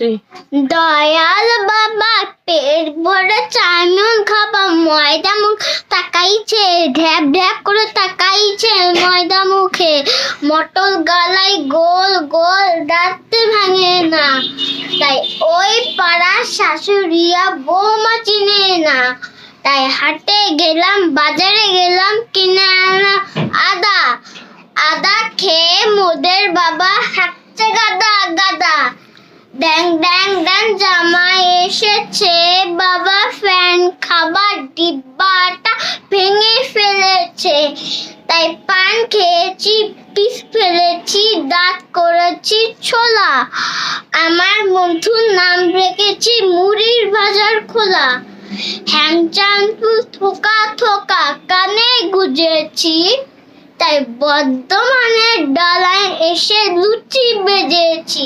তুই দয়াল বাবা পেট ভরে চাউমিন খাবা, ময়দা মুখ তাকাইছে, ঢ্যাপ ঢ্যাপ করে তাকাইছে ময়দা মুখে, মটর গালাই গোল গোল, দাঁত ভাঙে না, তাই ওই পাড়ার শাশুড়িয়া বৌমা চিনে না। তাই হাটে গেলাম, বাজারে গেলাম, কিনে আনলাম আদা। আদা খেয়ে মোদের বাবা হাঁটছে গাদা গাদা। ড্যাং ড্যাং ড্যাং জামাই এসেছে, বাবা ফ্যান খাবার ডিব্বাটা ভেঙে ফেলেছে। তাই পান খেয়েছি, পিস ফেলেছি, দাঁত করেছি ছোলা। আমার বন্ধুর নাম রেখেছি মুড়ির বাজার খোলা। হ্যাংচাংপুর থোকা থোকা কানে গুজেছি, তাই বর্ধমানের ডালায় এসে লুচি বেজেছি।